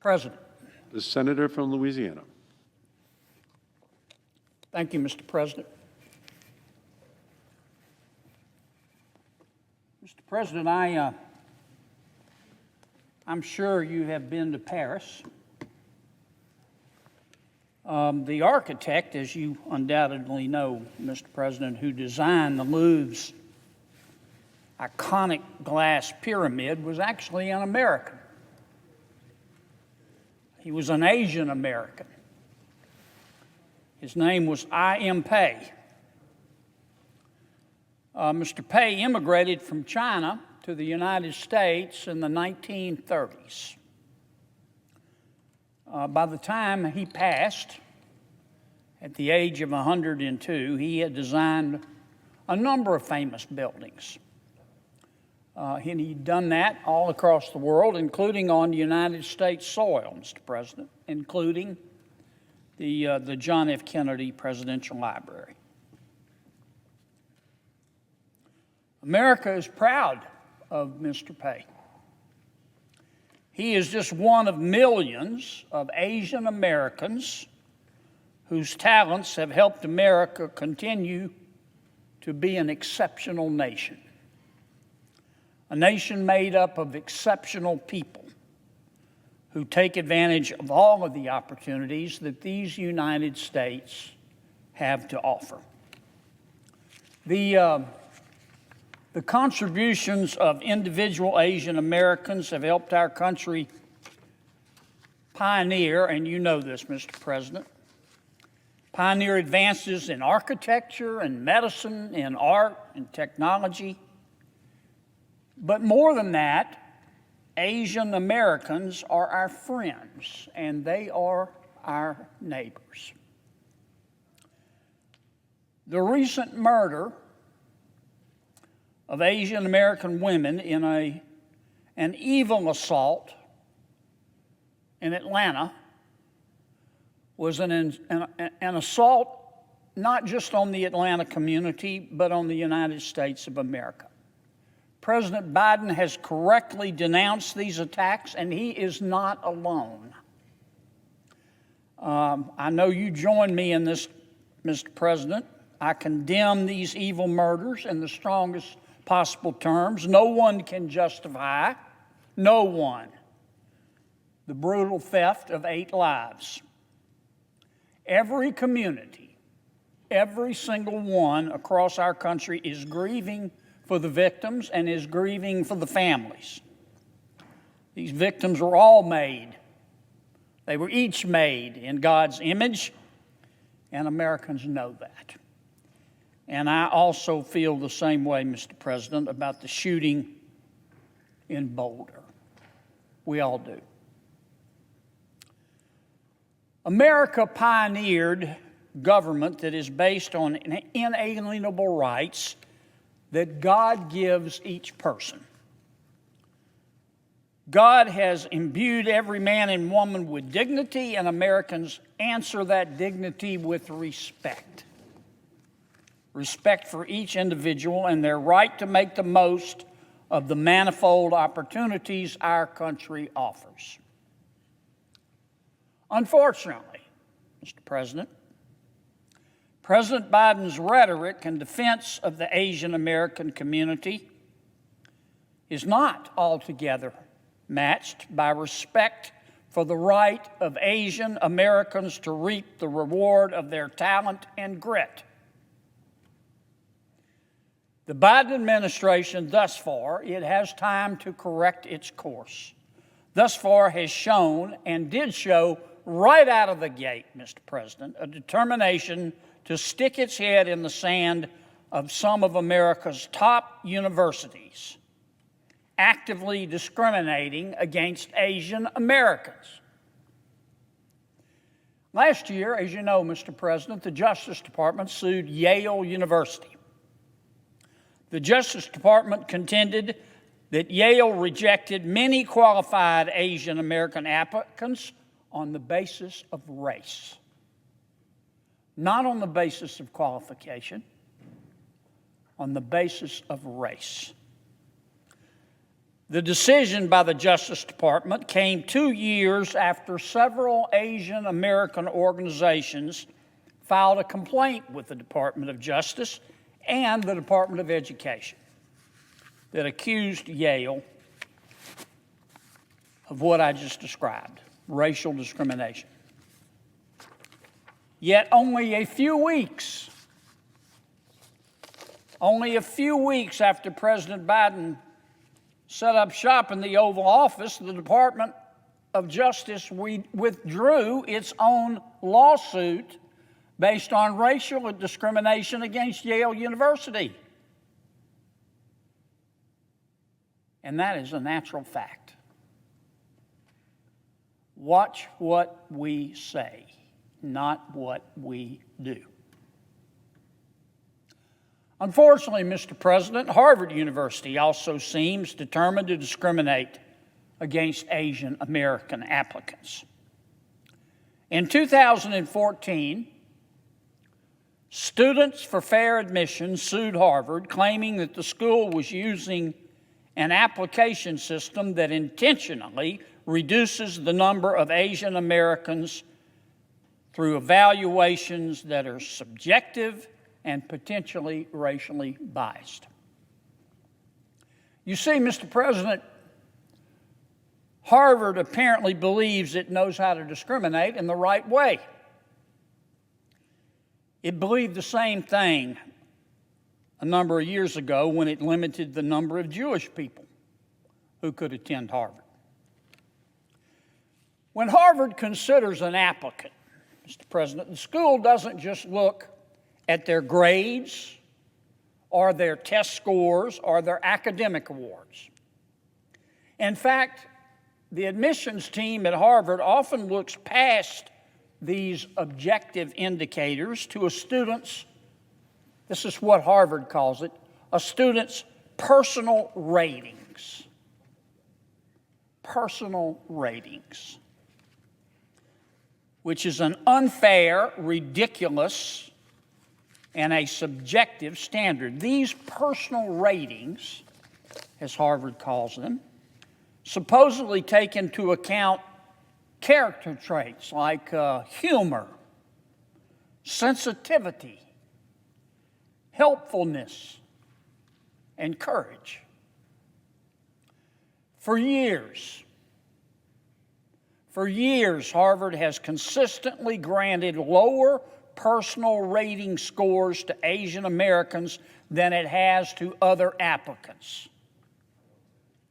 President. The senator from Louisiana. Thank you, Mr. President. Mr. President, I'm sure you have been to Paris. The architect, as you undoubtedly know, Mr. President, who designed the Louvre's iconic glass pyramid was actually an American. He was an Asian American. His name was I.M. Pei. Mr. Pei immigrated from China to the United States in the 1930s. By the time he passed, at the age of 102, he had designed a number of famous buildings. And he'd done that all across the world, including on United States soil, Mr. President, including the John F. Kennedy Presidential Library. America is proud of Mr. Pei. He is just one of millions of Asian Americans whose talents have helped America continue to be an exceptional nation. A nation made up of exceptional people who take advantage of all of the opportunities that these United States have to offer. The contributions of individual Asian Americans have helped our country pioneer, and you know this, Mr. President, pioneer advances in architecture and medicine, in art and technology. But more than that, Asian Americans are our friends, and they are our neighbors. The recent murder of Asian American women in an evil assault in Atlanta was an assault not just on the Atlanta community, but on the United States of America. President Biden has correctly denounced these attacks, and he is not alone. I know you join me in this, Mr. President. I condemn these evil murders in the strongest possible terms. No one can justify, no one, the brutal theft of 8 lives. Every community, every single one across our country is grieving for the victims and is grieving for the families. These victims were all made. They were each made in God's image, and Americans know that. And I also feel the same way, Mr. President, about the shooting in Boulder. We all do. America pioneered government that is based on inalienable rights that God gives each person. God has imbued every man and woman with dignity, and Americans answer that dignity with respect. Respect for each individual and their right to make the most of the manifold opportunities our country offers. Unfortunately, Mr. President, President Biden's rhetoric in defense of the Asian American community is not altogether matched by respect for the right of Asian Americans to reap the reward of their talent and grit. The Biden administration thus far, it has time to correct its course. Thus far has shown and did show right out of the gate, Mr. President, a determination to stick its head in the sand of some of America's top universities, actively discriminating against Asian Americans. Last year, as you know, Mr. President, the Justice Department sued Yale University. The Justice Department contended that Yale rejected many qualified Asian American applicants on the basis of race. Not on the basis of qualification, on the basis of race. The decision by the Justice Department came 2 years after several Asian American organizations filed a complaint with the Department of Justice and the Department of Education that accused Yale of what I just described, racial discrimination. Yet only a few weeks after President Biden set up shop in the Oval Office, the Department of Justice withdrew its own lawsuit based on racial discrimination against Yale University. And that is a natural fact. Watch what we say, not what we do. Unfortunately, Mr. President, Harvard University also seems determined to discriminate against Asian American applicants. In 2014, Students for Fair Admission sued Harvard, claiming that the school was using an application system that intentionally reduces the number of Asian Americans through evaluations that are subjective and potentially racially biased. You see, Mr. President, Harvard apparently believes it knows how to discriminate in the right way. It believed the same thing a number of years ago when it limited the number of Jewish people who could attend Harvard. When Harvard considers an applicant, Mr. President, the school doesn't just look at their grades or their test scores or their academic awards. In fact, the admissions team at Harvard often looks past these objective indicators to a student's, this is what Harvard calls it, a student's personal ratings. Personal ratings, which is an unfair, ridiculous, and a subjective standard. These personal ratings, as Harvard calls them, supposedly take into account character traits like humor, sensitivity, helpfulness, and courage. For years, Harvard has consistently granted lower personal rating scores to Asian Americans than it has to other applicants.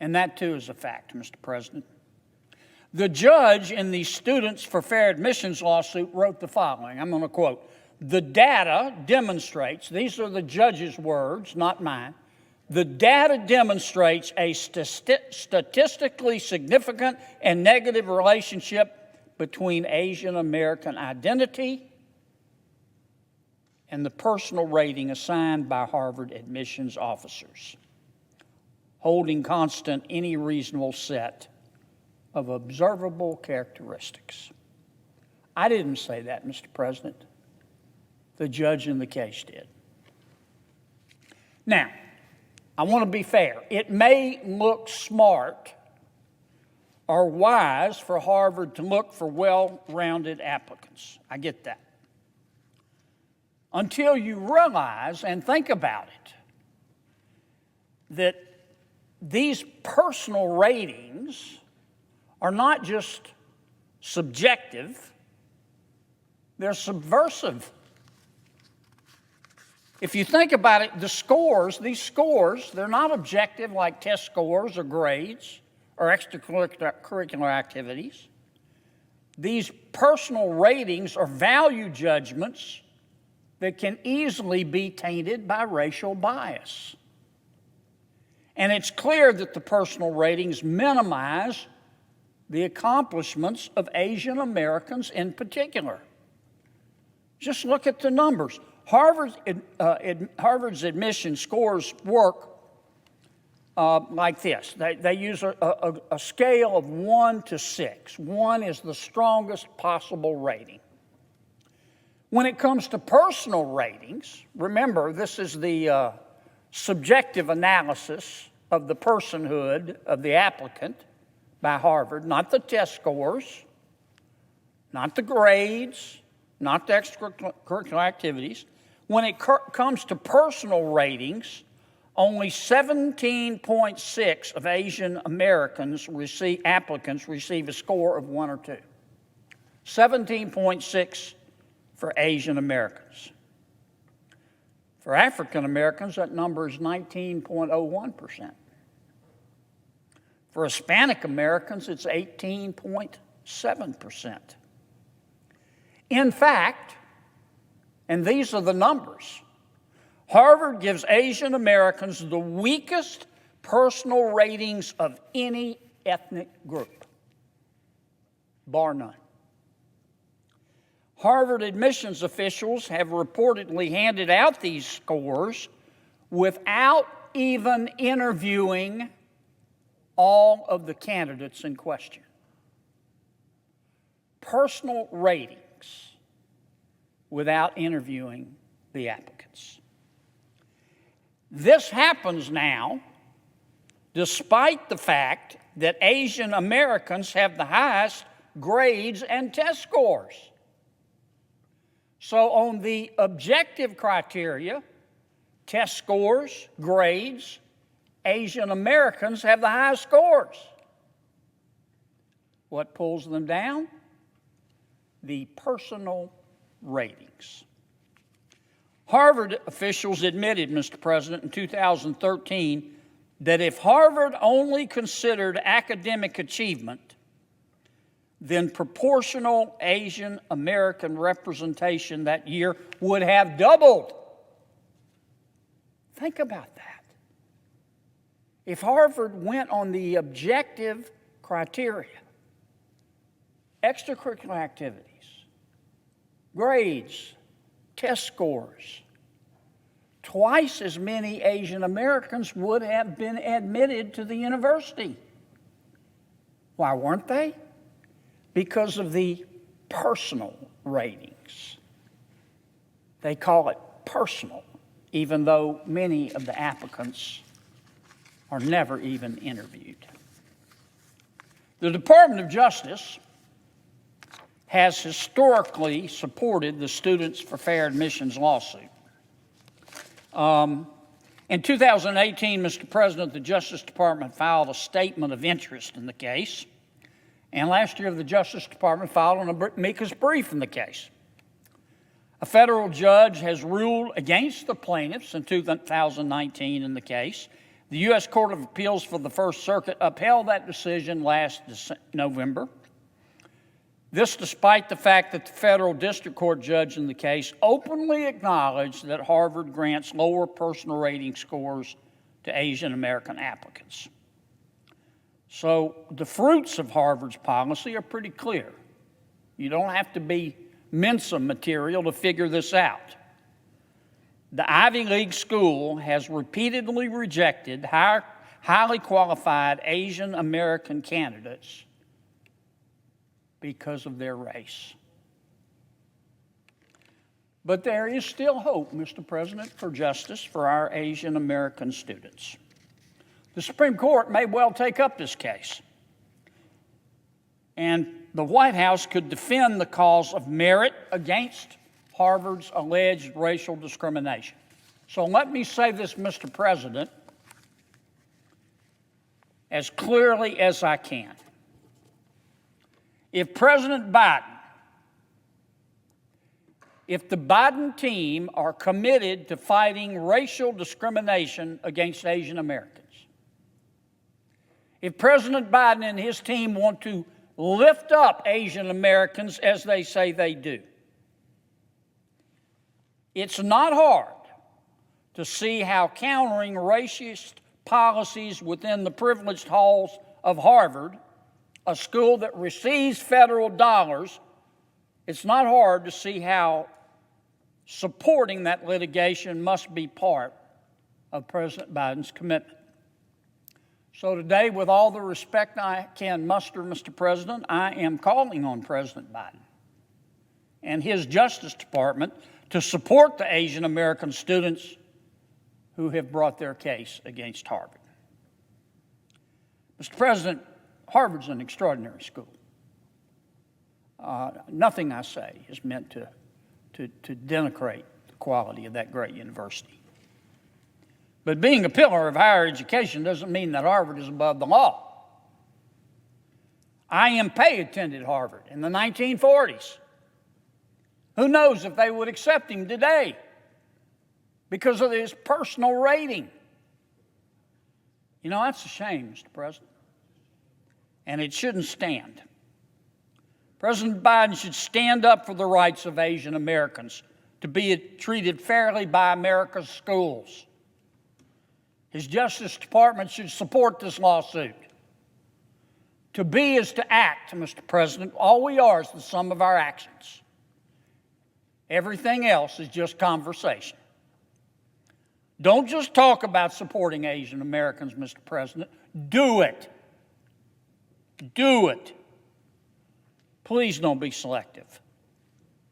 And that too is a fact, Mr. President. The judge in the Students for Fair Admissions lawsuit wrote the following, I'm going to quote, "The data demonstrates," these are the judge's words, not mine, "the data demonstrates a statistically significant and negative relationship between Asian American identity and the personal rating assigned by Harvard admissions officers, holding constant any reasonable set of observable characteristics." I didn't say that, Mr. President. The judge in the case did. Now, I want to be fair. It may look smart or wise for Harvard to look for well-rounded applicants. I get that. Until you realize and think about it, that these personal ratings are not just subjective, they're subversive. If you think about it, these scores, they're not objective like test scores or grades or extracurricular activities. These personal ratings are value judgments that can easily be tainted by racial bias. And it's clear that the personal ratings minimize the accomplishments of Asian Americans in particular. Just look at the numbers. Harvard's admission scores work like this. They use a scale of 1 to 6. 1 is the strongest possible rating. When it comes to personal ratings, remember, this is the subjective analysis of the personhood of the applicant by Harvard, not the test scores, not the grades, not the extracurricular activities. When it comes to personal ratings, only 17.6 of Asian Americans applicants receive a score of 1 or 2. 17.6 for Asian Americans. For African Americans, that number is 19.01%. For Hispanic Americans, it's 18.7%. In fact, and these are the numbers, Harvard gives Asian Americans the weakest personal ratings of any ethnic group, bar none. Harvard admissions officials have reportedly handed out these scores without even interviewing all of the candidates in question. Personal ratings without interviewing the applicants. This happens now despite the fact that Asian Americans have the highest grades and test scores. So on the objective criteria, test scores, grades, Asian Americans have the highest scores. What pulls them down? The personal ratings. Harvard officials admitted, Mr. President, in 2013 that if Harvard only considered academic achievement, then proportional Asian American representation that year would have doubled. Think about that. If Harvard went on the objective criteria, extracurricular activities, grades, test scores, twice as many Asian Americans would have been admitted to the university. Why weren't they? Because of the personal ratings. They call it personal, even though many of the applicants are never even interviewed. The Department of Justice has historically supported the Students for Fair Admissions lawsuit. In 2018, Mr. President, the Justice Department filed a statement of interest in the case. And last year, the Justice Department filed an amicus brief in the case. A federal judge has ruled against the plaintiffs in 2019 in the case. The U.S. Court of Appeals for the First Circuit upheld that decision last November. This despite the fact that the federal district court judge in the case openly acknowledged that Harvard grants lower personal rating scores to Asian American applicants. So the fruits of Harvard's policy are pretty clear. You don't have to be Mensa material to figure this out. The Ivy League school has repeatedly rejected highly qualified Asian American candidates because of their race. But there is still hope, Mr. President, for justice for our Asian American students. The Supreme Court may well take up this case, and the White House could defend the cause of merit against Harvard's alleged racial discrimination. So let me say this, Mr. President, as clearly as I can. If President Biden, if the Biden team are committed to fighting racial discrimination against Asian Americans, if President Biden and his team want to lift up Asian Americans as they say they do, it's not hard to see how countering racist policies within the privileged halls of Harvard, a school that receives federal dollars, it's not hard to see how supporting that litigation must be part of President Biden's commitment. So today, with all the respect I can muster, Mr. President, I am calling on President Biden and his Justice Department to support the Asian American students who have brought their case against Harvard. Mr. President, Harvard's an extraordinary school. Nothing I say is meant to denigrate the quality of that great university. But being a pillar of higher education doesn't mean that Harvard is above the law. I.M. Pei attended Harvard in the 1940s. Who knows if they would accept him today because of his personal rating? You know, that's a shame, Mr. President. And it shouldn't stand. President Biden should stand up for the rights of Asian Americans to be treated fairly by America's schools. His Justice Department should support this lawsuit. To be is to act, Mr. President. All we are is the sum of our actions. Everything else is just conversation. Don't just talk about supporting Asian Americans, Mr. President. Do it. Do it. Please don't be selective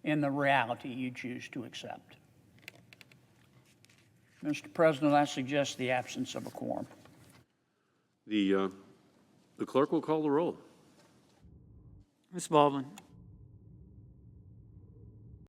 in the reality you choose to accept. Mr. President, I suggest the absence of a quorum. The clerk will call the roll. Ms. Baldwin.